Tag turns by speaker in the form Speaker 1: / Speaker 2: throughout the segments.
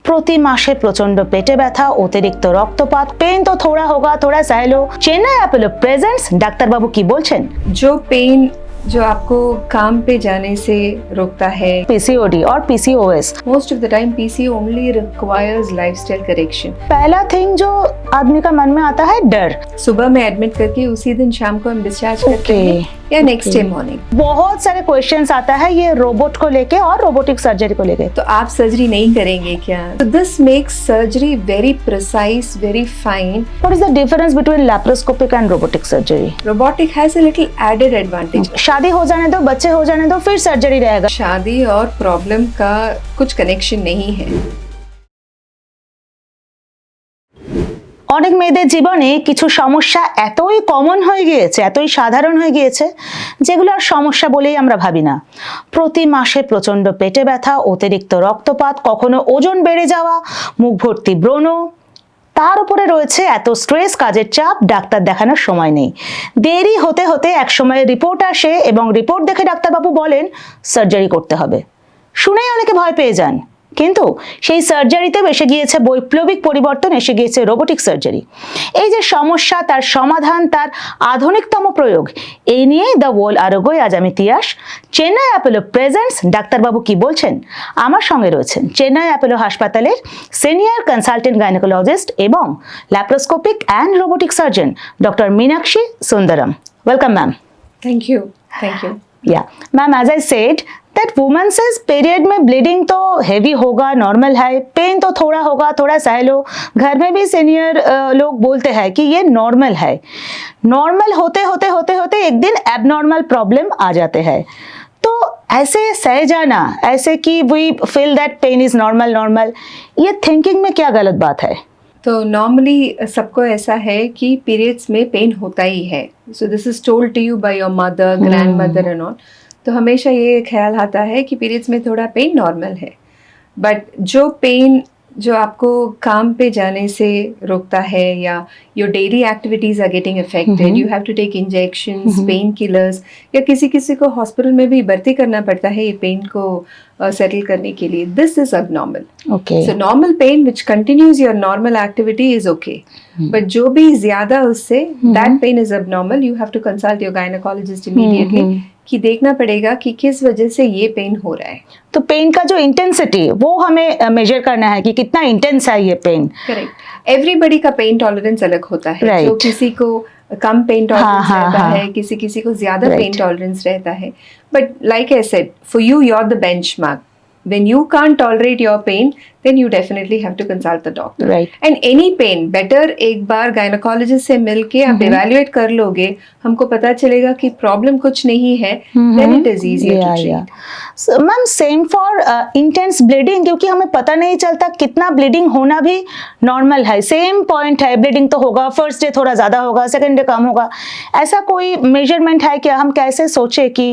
Speaker 1: প্রতি মাসে প্রচন্ড পেটে ব্যথা, অতিরিক্ত রক্তপাত, পেন তো थोड़ा होगा थोड़ा सह लो। चेन्नई अपोलो प्रेजेंट्स ডাক্তারবাবু কি বলছেন?
Speaker 2: जो पेन जो आपको काम पे जाने से रोकता है,
Speaker 1: पीसीओडी और PCOS.
Speaker 2: Most of the time PCO only requires lifestyle correction.
Speaker 1: पहला थिंग जो आदमी का मन में आता है डर।
Speaker 2: सुबह में एडमिट करके उसी दिन शाम को हम डिस्चार्ज करते हैं या नेक्स्ट डे मॉर्निंग।
Speaker 1: बहुत सारे क्वेश्चंस आता है ये रोबोट को लेके और रोबोटिक सर्जरी को लेके।
Speaker 2: तो आप सर्जरी नहीं करेंगे क्या? तो this makes surgery very precise, very fine.
Speaker 1: What is the difference between laparoscopic and robotic surgery?
Speaker 2: Robotic has a little added advantage.
Speaker 1: शादी हो जाने दो, बच्चे हो जाने दो, फिर सर्जरी रहेगा।
Speaker 2: शादी और प्रॉब्लम का कुछ कनेक्शन नहीं है।
Speaker 1: অনেক মেয়েদের জীবনে কিছু সমস্যা এতই কমন হয়ে গিয়েছে, এতই সাধারণ হয়ে গিয়েছে, যেগুলো আর সমস্যা বলেই আমরা ভাবি না। প্রতি মাসে প্রচন্ড পেটে ব্যথা, অতিরিক্ত রক্তপাত, কখনো ওজন বেড়ে যাওয়া, মুখ ভর্তি ব্রণ, তার উপরে রয়েছে এত স্ট্রেস, কাজের চাপ, ডাক্তার দেখানোর সময় নেই। দেরি হতে হতে এক সময় রিপোর্ট আসে এবং রিপোর্ট দেখে ডাক্তারবাবু বলেন সার্জারি করতে হবে। শুনেই অনেকে ভয় পেয়ে যান, কিন্তু সেই সার্জারিতেও এসে গিয়েছে বৈপ্লবিক পরিবর্তন, এসে গিয়েছে রোবোটিক সার্জারি। এই যে সমস্যা, তার সমাধান, তার আধুনিকতম প্রয়োগ, এই নিয়েই দ্য ওয়ার্ল্ড আরোগ্যই আজ আমি তিয়াস। চেন্নাই অ্যাপোলো প্রেজেন্টস ডাক্তারবাবু কি বলছেন? আমার সঙ্গে রয়েছেন চেন্নাই অ্যাপোলো হাসপাতালের সিনিয়র কনসালটেন্ট গাইনোকোলজিস্ট এবং laparoscopic and robotic surgeon doctor Meenakshi Sundaram. Welcome ma'am.
Speaker 2: Thank you.
Speaker 1: Yeah ma'am, as I said that women's period में ब्लीडिंग तो हेवी होगा, नॉर्मल है, पेन तो थोड़ा होगा थोड़ा सह लो। घर में भी सीनियर लोग बोलते हैं कि ये नॉर्मल है। नॉर्मल होते होते होते होते एक दिन एबनॉर्मल प्रॉब्लम आ जाते हैं। तो ऐसे सह जाना, ऐसे कि we feel that pain is normal normal, ये थिंकिंग में क्या गलत बात है?
Speaker 2: तो नॉर्मली सबको ऐसा है कि पीरियड्स में पेन होता ही है। So this is told to you by your mother, grand mother and all. तो हमेशा ये ख्याल आता है कि पीरियड्स में थोड़ा पेन नॉर्मल है। बट जो पेन जो आपको काम पे जाने से रोकता है या your daily activities are getting affected, you have to take injections, pain killers, या किसी किसी को हॉस्पिटल में भी भर्ती करना पड़ता है ये पेन को सेटल करने के लिए, this is abnormal.
Speaker 1: Okay.
Speaker 2: So normal pain which continues your normal activity is okay, but जो भी ज्यादा उससे, that pain is abnormal. You have to consult your gynaecologist immediately कि देखना पड़ेगा कि किस वजह से ये पेन हो रहा है।
Speaker 1: तो पेन का जो इंटेंसिटी वो हमें मेजर करना है कि कितना इंटेंस है ये पेन।
Speaker 2: करेक्ट। एवरीबडी का पेन टॉलरेंस अलग होता है।
Speaker 1: Right.
Speaker 2: जो किसी को कम पेन टॉलरेंस
Speaker 1: हाँ,
Speaker 2: रहता
Speaker 1: हाँ.
Speaker 2: है, किसी किसी को ज्यादा
Speaker 1: Right.
Speaker 2: पेन टॉलरेंस रहता है। But like I said, for you are the benchmark. When you can't tolerate your pain, then you definitely have to consult the doctor.
Speaker 1: Right.
Speaker 2: And any pain, better एक बार gynaecologist से मिलके आप evaluate कर लोगे, हमको पता चलेगा कि प्रॉब्लम कुछ नहीं है, then it is easier to treat.
Speaker 1: Ma'am, same for intense bleeding, क्योंकि हमें पता नहीं चलता कितना ब्लीडिंग होना भी नॉर्मल है। सेम पॉइंट है, ब्लीडिंग तो होगा, फर्स्ट डे थोड़ा ज्यादा होगा, सेकंड डे कम होगा। ऐसा कोई मेजरमेंट है क्या? हम कैसे सोचे कि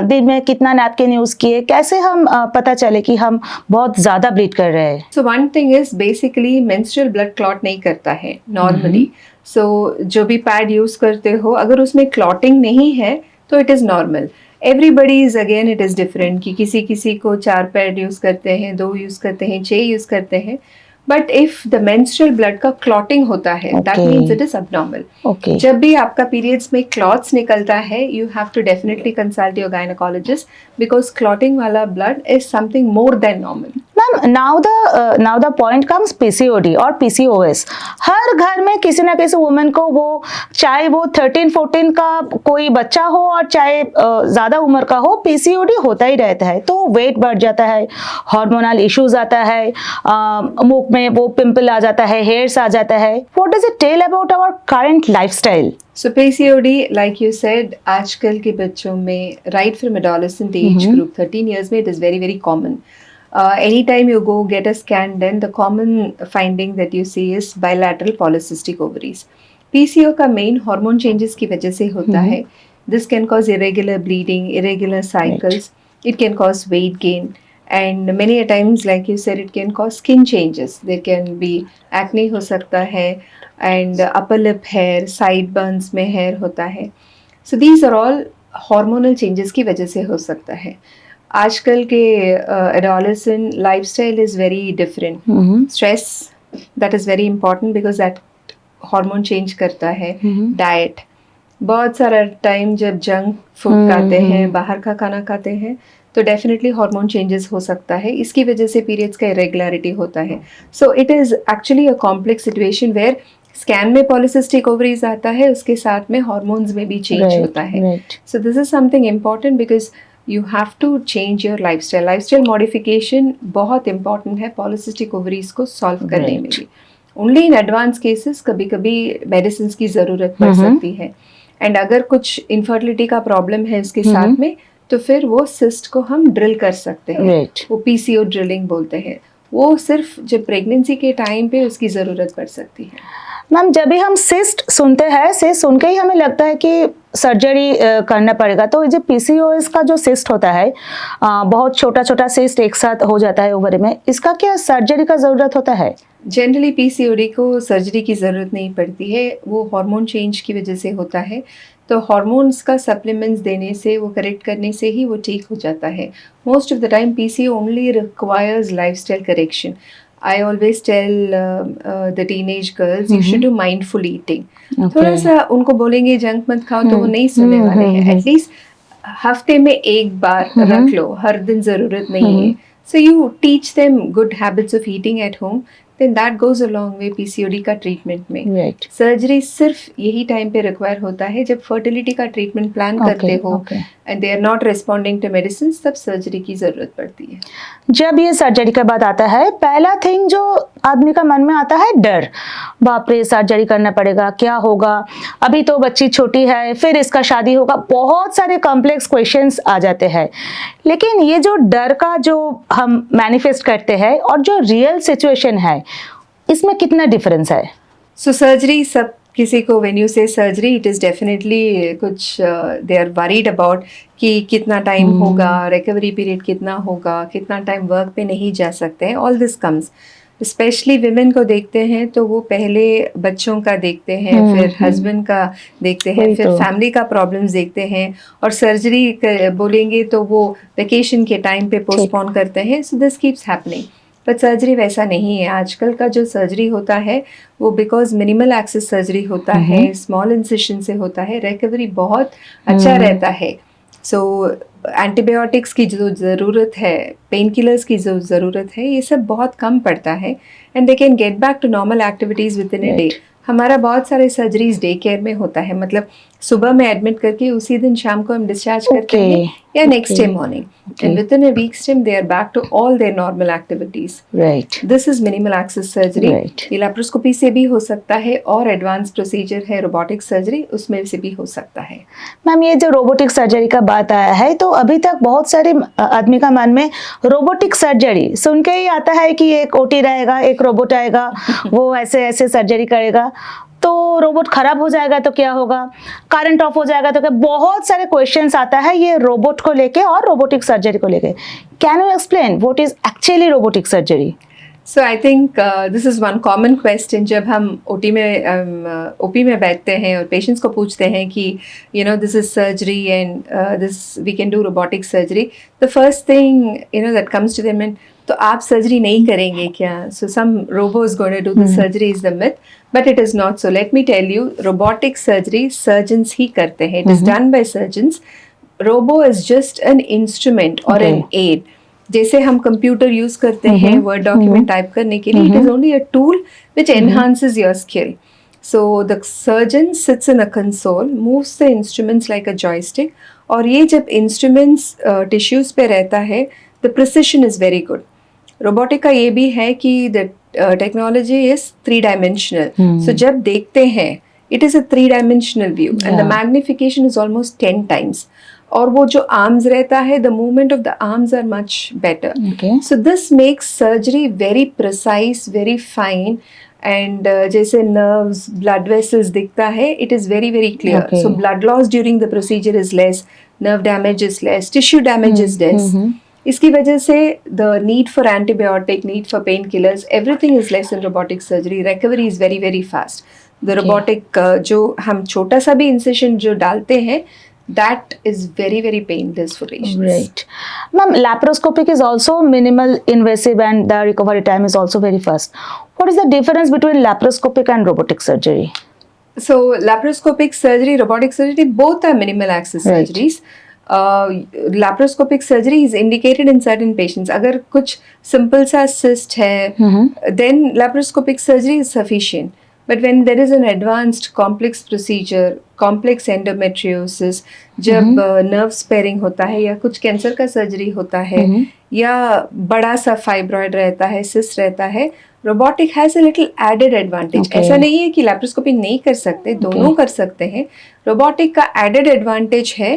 Speaker 1: दिन में कितना नैपकिन यूज किए, कैसे हम पता चले कि हम बहुत ज्यादा ब्लीड कर रहे हैं?
Speaker 2: So one thing is basically menstrual blood clot नहीं करता है normally. So जो भी पैड यूज करते हो, अगर उसमें क्लॉटिंग नहीं है तो it is normal. Everybody is again it is different कि किसी किसी को 4 पैड यूज करते हैं, 2 यूज करते हैं, 6 यूज करते हैं। But if the menstrual blood का क्लॉटिंग होता है, that
Speaker 1: Okay.
Speaker 2: Means it is abnormal.
Speaker 1: Okay.
Speaker 2: जब भी आपका पीरियड्स में क्लॉट्स निकलता है, you have to definitely consult your gynaecologist because clotting वाला blood is something more than normal.
Speaker 1: Ma'am, now the point comes PCOD और पीसीओएस। हर घर में किसी ना किसी वुमेन को, वो चाहे वो 13-14 का कोई बच्चा हो और चाहे ज्यादा उम्र का हो, पीसीओडी होता ही रहता है। तो वेट बढ़ जाता है, हार्मोनल इश्यूज आता है, मुख में वो पिंपल आ जाता है, हेयर्स आ जाता है। What does it tell about our current lifestyle?
Speaker 2: So PCOD, like you said, आजकल के बच्चों में right from adolescent age group 13 years में it is very very common. Anytime you go get a scan, then the common finding that you see is bilateral polycystic ovaries. PCO का main hormone changes की वजह से होता है. This can cause irregular bleeding, irregular cycles. Right. It can cause weight gain. And many a times, like you said, it can cause skin changes. There can be acne हो सकता है, and upper lip hair, side burns में hair होता है. So these are all hormonal changes की वजह से हो सकता है. आजकल के adolescent lifestyle is very different. Stress, that is very important because that hormone change करता है. डाइट, बहुत सारा टाइम जब जंक फूड खाते हैं, बाहर का खाना खाते हैं, तो डेफिनेटली हार्मोन चेंजेस हो सकता है. इसकी वजह से पीरियड्स का इरेगुलरिटी होता है. So it is actually a complex situation where scan में पॉलिसिस्टिक ओवरीज आता है, उसके साथ में हार्मोन्स में भी चेंज होता है. So this is something important because you have to change your lifestyle. Lifestyle modification बहुत इंपॉर्टेंट है पॉलिसिस्टिक ओवरीज को सॉल्व करने में भी. ओनली इन एडवांस केसेस कभी कभी मेडिसिन की ज़रूरत पड़ सकती है. एंड अगर कुछ इनफर्टिलिटी का प्रॉब्लम है उसके साथ में, तो फिर वो सिस्ट को हम ड्रिल कर सकते हैं. वो पीसीओ ड्रिलिंग बोलते हैं. वो सिर्फ जब प्रेगनेंसी के टाइम पे उसकी ज़रूरत पड़ सकती है.
Speaker 1: मैम, जब भी हम सिस्ट सुनते हैं, सिस्ट सुन के ही हमें लगता है कि सर्जरी करना पड़ेगा. तो जो पीसीओएस का जो सिस्ट होता है, बहुत छोटा छोटा सिस्ट एक साथ हो जाता है ओवरी में, इसका क्या सर्जरी का ज़रूरत होता है?
Speaker 2: जनरली पीसीओडी को सर्जरी की ज़रूरत नहीं पड़ती है. वो हार्मोन चेंज की वजह से होता है. तो हार्मोन्स का सप्लीमेंट्स देने से, वो करेक्ट करने से ही वो ठीक हो जाता है. Most of the time PCO only requires lifestyle correction. I always tell the teenage girls, you should do mindful eating. थोड़ा सा उनको बोलेंगे जंक मत खाओ तो वो नहीं सुनने वाले हैं. एटलीस्ट हफ्ते में एक बार रख लो, हर दिन ज़रूरत नहीं है. So you teach them good habits of eating at home, then that goes a long way PCOD का ट्रीटमेंट में.
Speaker 1: Right.
Speaker 2: सर्जरी सिर्फ यही टाइम पे रिक्वायर होता है जब फर्टिलिटी का ट्रीटमेंट प्लान करते हो and they are not responding to medicine, तब सर्जरी की जरूरत पड़ती है.
Speaker 1: जब ये सर्जरी का बात आता है, पहला थिंग जो आदमी का मन में आता है, डर. बाप रे, सर्जरी करना पड़ेगा, क्या होगा, अभी तो बच्ची छोटी है, फिर इसका शादी होगा, बहुत सारे कॉम्प्लेक्स क्वेश्चंस आ जाते हैं. लेकिन ये जो डर का जो हम मैनिफेस्ट करते हैं और जो रियल सिचुएशन है, इसमें कितना डिफरेंस है?
Speaker 2: सो सर्जरी, सब किसी को व्हेन यू से सर्जरी, इट इज़ डेफिनेटली कुछ दे आर वरीड अबाउट कि कितना टाइम होगा, रिकवरी पीरियड कितना होगा, कितना टाइम वर्क पे नहीं जा सकते हैं. All this comes, specially women को देखते हैं तो वो पहले बच्चों का देखते हैं, फिर हस्बैंड का देखते हैं, फिर फैमिली का प्रॉब्लम्स देखते हैं, और सर्जरी बोलेंगे तो वो वेकेशन के टाइम पे पोस्टपोन करते हैं. So this keeps happening. But surgery वैसा नहीं है. आजकल का जो सर्जरी होता है वो बिकॉज मिनिमल एक्सेस सर्जरी होता है, स्मॉल इंसिशन से होता है, रिकवरी बहुत अच्छा रहता है. सो एंटीबायोटिक्स की जो ज़रूरत है, पेन किलर्स की जो ज़रूरत है, ये सब बहुत कम पड़ता है and they can get back to normal activities with in a day. हमारा बहुत सारे सर्जरीज डे केयर में होता है, मतलब सुबह में एडमिट करके उसी दिन शाम को हम डिस्चार्ज करते हैं या next day morning, and with in a weeks time they are back to all their normal activities.
Speaker 1: Right.
Speaker 2: This is minimal access surgery. ये लैप्रोस्कोपी से भी हो सकता है, और एडवांस प्रोसीजर है रोबोटिक सर्जरी, उसमें से भी हो सकता है.
Speaker 1: मैम, ये जो रोबोटिक सर्जरी का बात आया है, तो अभी तक बहुत सारे आदमी का मन में रोबोटिक सर्जरी सुन के ही आता है कि एक ओटी रहेगा, एक रोबोट आएगा, वो ऐसे ऐसे सर्जरी करेगा, तो रोबोट खराब हो जाएगा तो क्या होगा, करंट ऑफ हो जाएगा तो क्या, बहुत सारे क्वेश्चंस आता है ये रोबोट को लेके और रोबोटिक सर्जरी को लेके. Can you explain what is actually robotic surgery?
Speaker 2: So I think this is one common question. जब हम ओपी में बैठते हैं और पेशेंट्स को पूछते हैं कि you know this is surgery and this we can do robotic surgery, the first thing you know that comes to them, and तो आप सर्जरी नहीं करेंगे क्या? So some robo is going to do the surgery is the myth, but it is not so. Let me tell you, robotic surgery surgeons ही करते हैं. It is done by surgeons. Robo is just an instrument और N aid. जैसे हम computer use करते हैं word document type करने के लिए, it is only a tool which enhances your skill. So the surgeon sits in a console, moves the instruments like a joystick, और ये जब इंस्ट्रूमेंट्स टिश्यूज पे रहता है, the precision is very good. Robotic का ये भी है कि द टेक्नोलॉजी इज 3 डायमेंशनल. सो जब देखते हैं, it is a 3 dimensional view and the magnification is almost 10 times. और वो जो आर्म्स रहता है, the movement of the arms are much better. So this makes surgery very precise, very fine, and जैसे nerves, blood vessels दिखता है, it is very very clear. So blood loss during the procedure is less, nerve damage is less, tissue damage is less. इसकी वजह से the need for antibiotic, need for pain killers, everything is less in robotic surgery. Recovery is very very fast. The robotic जो हम छोटा सा भी incision जो डालते हैं, that is very, very painless for patients.
Speaker 1: Right. Ma'am, laparoscopic is also minimal invasive and the recovery time is also very fast. What is the difference between laparoscopic and robotic surgery?
Speaker 2: So laparoscopic surgery, robotic surgery, both are minimal access
Speaker 1: Right.
Speaker 2: surgeries. Laparoscopic surgery is indicated in certain patients. अगर कुछ simple सा cyst है, then laparoscopic surgery is sufficient. But when there is an advanced complex procedure, complex endometriosis, जब nerve sparing होता है या कुछ cancer का सर्जरी होता है या बड़ा सा फाइब्रॉइड रहता है, सिस्ट रहता है, robotic has a little added advantage.
Speaker 1: Okay.
Speaker 2: ऐसा नहीं है कि लैप्रोस्कोपी नहीं कर सकते, दोनों कर सकते हैं. रोबोटिक का एडेड एडवांटेज है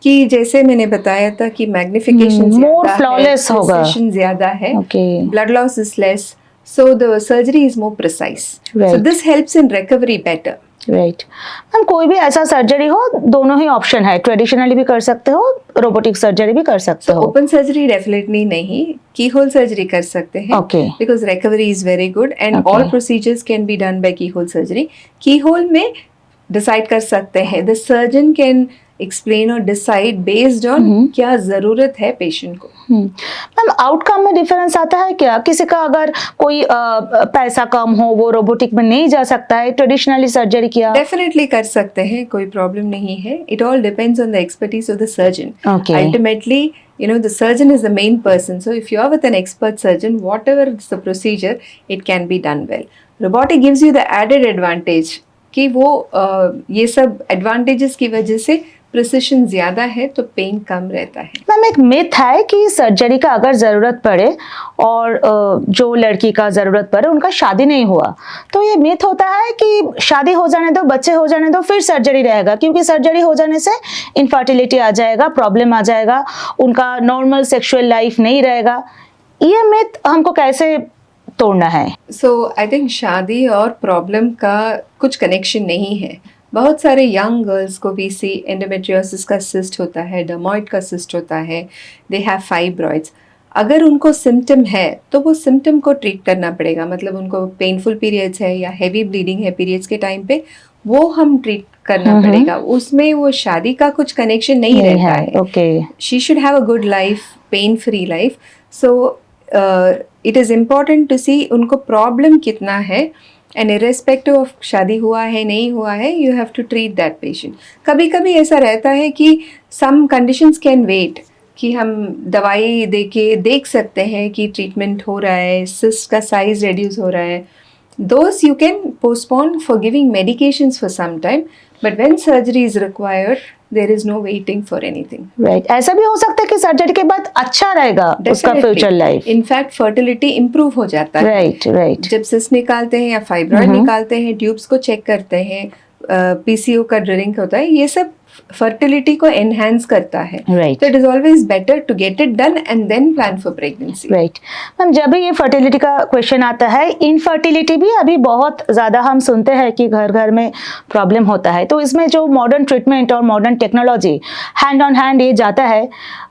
Speaker 2: कि जैसे मैंने बताया था कि मैग्निफिकेशन
Speaker 1: More flawless होगा.
Speaker 2: ज्यादा है,
Speaker 1: Okay.
Speaker 2: blood loss is less, so the surgery is more precise. So
Speaker 1: Right.
Speaker 2: this helps in recovery better.
Speaker 1: Right. Ma'am, कोई भी ऐसा सर्जरी हो, दोनों ही ऑप्शन है, ट्रेडिशनली भी कर सकते हो, रोबोटिक सर्जरी भी कर सकते हो.
Speaker 2: ओपन सर्जरी डेफिनेटली नहीं, की होल सर्जरी कर सकते हैं.
Speaker 1: Okay.
Speaker 2: Because recovery is very good and
Speaker 1: Okay.
Speaker 2: All procedures can be done by की होल सर्जरी. की होल में डिसाइड कर सकते हैं, द सर्जन कैन एक्सप्लेन और डिसाइड बेस्ड ऑन क्या जरूरत है पेशेंट को.
Speaker 1: मैम, आउटकम में डिफरेंस आता है क्या? किसी का अगर कोई पैसा कम हो, वो रोबोटिक में नहीं जा सकता है, ट्रेडिशनली सर्जरी किया.
Speaker 2: डेफिनेटली कर सकते हैं, कोई प्रॉब्लम नहीं है. It all depends on the expertise of the surgeon.
Speaker 1: Okay.
Speaker 2: Ultimately, you know, the surgeon is the main person. So if you are with an expert surgeon, whatever is the procedure, it can be done well. Robotic gives you the added advantage कि वो ये सब advantages की वजह से precision ज्यादा है तो पेन कम रहता है.
Speaker 1: मैम, एक मिथ है कि सर्जरी का अगर जरूरत पड़े और जो लड़की का जरूरत पड़े उनका शादी नहीं हुआ, तो ये मिथ होता है कि शादी हो जाने दो, बच्चे हो जाने दो, फिर सर्जरी रहेगा, क्योंकि सर्जरी हो जाने से इनफर्टिलिटी आ जाएगा, प्रॉब्लम आ जाएगा, उनका नॉर्मल सेक्सुअल लाइफ नहीं रहेगा. ये मिथ हमको कैसे तोड़ना है?
Speaker 2: सो आई थिंक शादी और प्रॉब्लम का कुछ कनेक्शन नहीं है. बहुत सारे यंग गर्ल्स को भी सी एंडोमेट्रियोसिस का सिस्ट होता है, डर्मोइड का सिस्ट होता है, दे हैव फाइब्रॉइड्स. अगर उनको सिम्टम है तो वो सिम्टम को ट्रीट करना पड़ेगा. मतलब उनको पेनफुल पीरियड्स है या हैवी ब्लीडिंग है पीरियड्स के टाइम पे, वो हम ट्रीट करना पड़ेगा. उसमें वो शादी का कुछ कनेक्शन नहीं रहता है.
Speaker 1: Okay.
Speaker 2: She should have a good life, pain-free life. So it is important to see उनको प्रॉब्लम कितना है, and irrespective of शादी हुआ है नहीं हुआ है, you have to treat that patient. कभी कभी ऐसा रहता है कि some conditions can wait, कि हम दवाई दे के देख सकते हैं कि ट्रीटमेंट हो रहा है, सिस्ट का साइज रिड्यूस हो रहा है. Those you can postpone for giving medications for some time, but when surgery is required, there is no waiting for anything.
Speaker 1: Right. ऐसा भी हो सकता है कि सर्जरी के बाद अच्छा रहेगा उसका future life.
Speaker 2: In fact fertility improve हो जाता है.
Speaker 1: Right, right.
Speaker 2: जब सिस्ट निकालते हैं या फाइब्रॉइड निकालते हैं, ट्यूब्स को चेक करते हैं, पीसीओ का ड्रिलिंग होता है, ये सब फर्टिलिटी को एनहांस करता है.
Speaker 1: Right.
Speaker 2: तो it is always better to get it done and then plan for pregnancy.
Speaker 1: Right. Ma'am, जब भी ये फर्टिलिटी का क्वेश्चन आता है, इनफर्टिलिटी भी अभी बहुत ज़्यादा हम सुनते हैं कि घर घर में प्रॉब्लम होता है, तो इसमें जो मॉडर्न ट्रीटमेंट और modern technology hand on hand ये जाता है,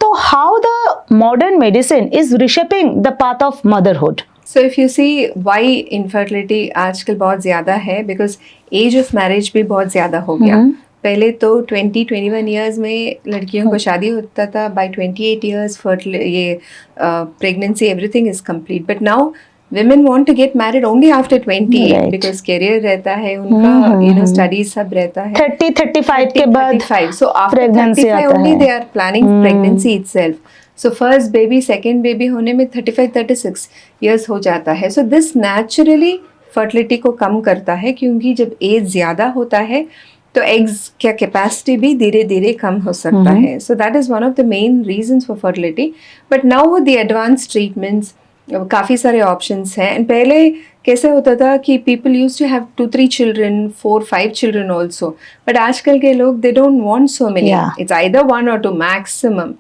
Speaker 1: तो how the modern medicine is reshaping the path of motherhood?
Speaker 2: So if you see why infertility आजकल बहुत ज़्यादा है, बिकॉज एज ऑफ मैरिज भी बहुत ज़्यादा हो गया. पहले तो 20-21 ईयर्स में लड़कियों को शादी होता था. बाय 28 ईयर्स ये pregnancy everything is complete. But now women want to get married only after 28
Speaker 1: Right.
Speaker 2: because career रहता है उनका, you know, studies सब रहता है.
Speaker 1: 30-35 के बाद
Speaker 2: 35. So after
Speaker 1: pregnancy
Speaker 2: 35
Speaker 1: आता
Speaker 2: only
Speaker 1: है.
Speaker 2: they are planning pregnancy itself. So first baby, second baby होने में 35-36 years हो जाता है. So this naturally fertility को कम करता है, क्योंकि जब एज ज़्यादा होता है तो एग्स क्या कैपेसिटी भी धीरे धीरे कम हो सकता है. So that is one of the main reasons for fertility. But now with the advance treatments काफ़ी सारे ऑप्शंस हैं. एंड पहले कैसे होता था कि people use to have 2-3 children, 4-5 children also. But आजकल के लोग दे डोंट वांट सो मेनी.
Speaker 1: Yeah.
Speaker 2: It's either 1 or 2 maximum.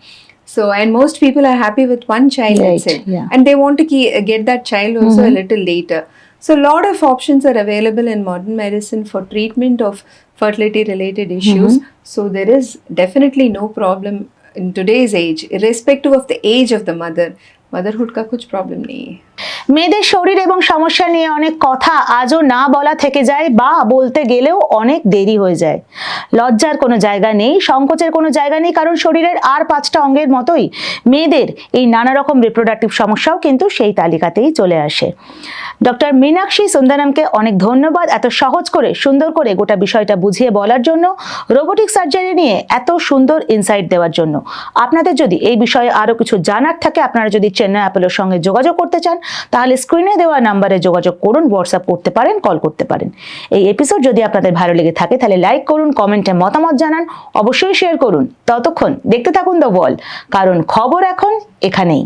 Speaker 2: So, and most people are happy with one child,
Speaker 1: Right,
Speaker 2: that's it.
Speaker 1: yeah.
Speaker 2: And they want to get that child also a little later. So, a lot of options are available in modern medicine for treatment of fertility related issues. So, there is definitely no problem in today's age, irrespective of the age of the mother. Motherhood का कुछ problem नहीं है।
Speaker 1: মেয়েদের শরীর এবং সমস্যা নিয়ে অনেক কথা আজও না বলা থেকে যায় বা বলতে গেলেও অনেক দেরি হয়ে যায়। লজ্জার কোনো জায়গা নেই, সংকোচের কোনো জায়গা নেই, কারণ শরীরের আর 5টা অঙ্গের মতোই মেয়েদের এই নানা রকম রিপ্রোডাক্টিভ সমস্যাও কিন্তু সেই তালিকাতেই চলে আসে। ডক্টর মীনাক্ষী সুন্দরমকে অনেক ধন্যবাদ এত সহজ করে সুন্দর করে গোটা বিষয়টা বুঝিয়ে বলার জন্য, রোবোটিক সার্জারি নিয়ে এত সুন্দর ইনসাইট দেওয়ার জন্য। আপনাদের যদি এই বিষয়ে আরো কিছু জানার থাকে, আপনারা যদি চেন্নাই অ্যাপোলোর সঙ্গে যোগাযোগ করতে চান, তাহলে স্ক্রিনে দেওয়া নাম্বারে যোগাযোগ করুন, হোয়াটসঅ্যাপ করতে পারেন, কল করতে পারেন। এই এপিসোড যদি আপনাদের ভালো লেগে থাকে তাহলে লাইক করুন, কমেন্টে মতামত জানান, অবশ্যই শেয়ার করুন। ততক্ষণ দেখতে থাকুন দ্য ওয়াল, কারণ খবর এখন এখানেই।